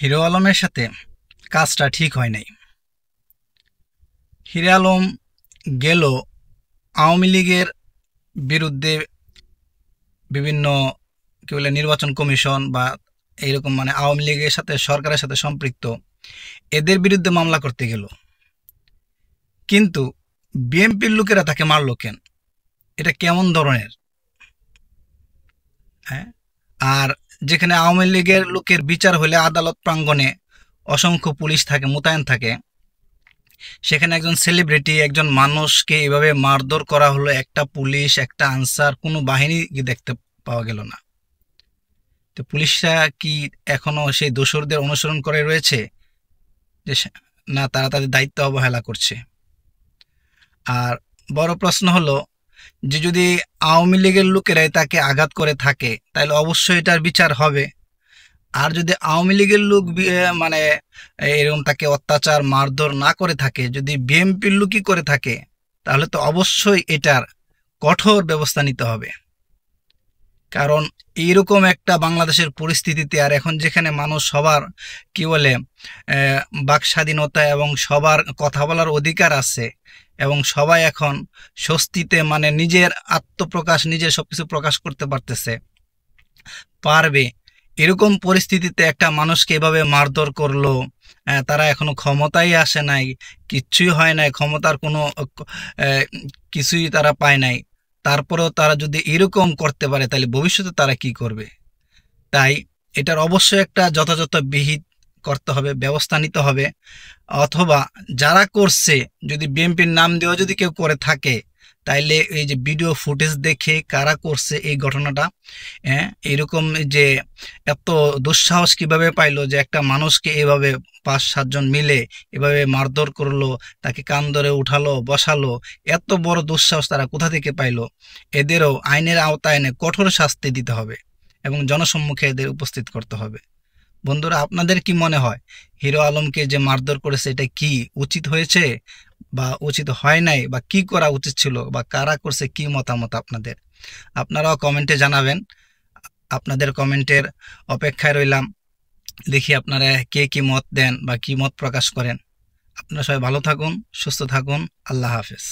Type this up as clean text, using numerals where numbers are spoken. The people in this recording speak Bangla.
হিরো আলমের সাথে কাজটা ঠিক হয় নাই। হিরো আলম গেল আওয়ামী লীগের বিরুদ্ধে বিভিন্ন কি বলে নির্বাচন কমিশন বা এইরকম মানে আওয়ামী লীগের সাথে সরকারের সাথে সম্পৃক্ত এদের বিরুদ্ধে মামলা করতে গেল, কিন্তু বিএনপির লোকেরা তাকে মারলো কেন? এটা কেমন ধরনের? হ্যাঁ, আর যেখানে আওয়ামী লীগের লোকের বিচার হলে আদালত প্রাঙ্গণে অসংখ্য পুলিশ থাকে, মোতায়েন থাকে, সেখানে একজন সেলিব্রিটি, একজন মানুষকে এভাবে মারধর করা হলো, একটা পুলিশ, একটা আনসার, কোনো বাহিনী দেখতে পাওয়া গেল না। তো পুলিশরা কি এখনো সেই দোসরদের অনুসরণ করে রয়েছে যে না তারা তাদের দায়িত্ব অবহেলা করছে? আর বড় প্রশ্ন হলো যে যদি আওয়ামী লীগের লোকেরাই তাকে আঘাত করে থাকে তাহলে অবশ্যই এটার বিচার হবে। আর যদি আওয়ামী লীগের লোক মানে এরকম তাকে অত্যাচার মারধর না করে থাকে, যদি বিএনপির লোকই করে থাকে, তাহলে তো অবশ্যই এটার কঠোর ব্যবস্থা নিতে হবে। কারণ এইরকম একটা বাংলাদেশের পরিস্থিতিতে, আর এখন যেখানে মানুষ সবার কি বলে বাক স্বাধীনতা এবং সবার কথা বলার অধিকার আছে এবং সবাই এখন স্বস্তিতে মানে নিজের আত্মপ্রকাশ, নিজের সবকিছু প্রকাশ করতে পারবে, এরকম পরিস্থিতিতে একটা মানুষকে এভাবে মারধর করলো, তারা এখনো ক্ষমতায় আসে নাই, কিচ্ছুই হয় নাই, ক্ষমতার কোনো আহ, কিছুই তারা পায় নাই, তারপরেও তারা যদি এরকম করতে পারে তাহলে ভবিষ্যতে তারা কি করবে? তাই এটার অবশ্যই একটা যথাযথ বিহিত করতে হবে, ব্যবস্থা নিতে হবে। অথবা যারা করছে, যদি বিএনপির নাম দিয়েও যদি কেউ করে থাকে, তাইলে এই যে ভিডিও ফুটেজ দেখে কারা করছে এই ঘটনাটা, এরকম যে এত দুঃসাহস কিভাবে পাইলো যে একটা মানুষকে এভাবে 5-7 জন মিলে এভাবে মারধর করলো, তাকে কান ধরে উঠালো, বসালো, এত বড় দুঃসাহস তারা কোথা থেকে পাইলো? এদেরও আইনের আওতায় এনে কঠোর শাস্তি দিতে হবে এবং জনসম্মুখে এদের উপস্থিত করতে হবে। বন্ধুরা, আপনাদের কি মনে হয় হিরো আলমকে যে মারধর করেছে এটা কি উচিত হয়েছে বা উচিত হয় নাই, বা কি করা উচিত ছিল, বা কারা করছে, কি মতামত আপনাদের? আপনারাও কমেন্টে জানাবেন। আপনাদের কমেন্টের অপেক্ষায় রইলাম। দেখি আপনারা কে কি মত দেন বা কি মত প্রকাশ করেন। আপনারা সবাই ভালো থাকুন, সুস্থ থাকুন। আল্লাহ হাফেজ।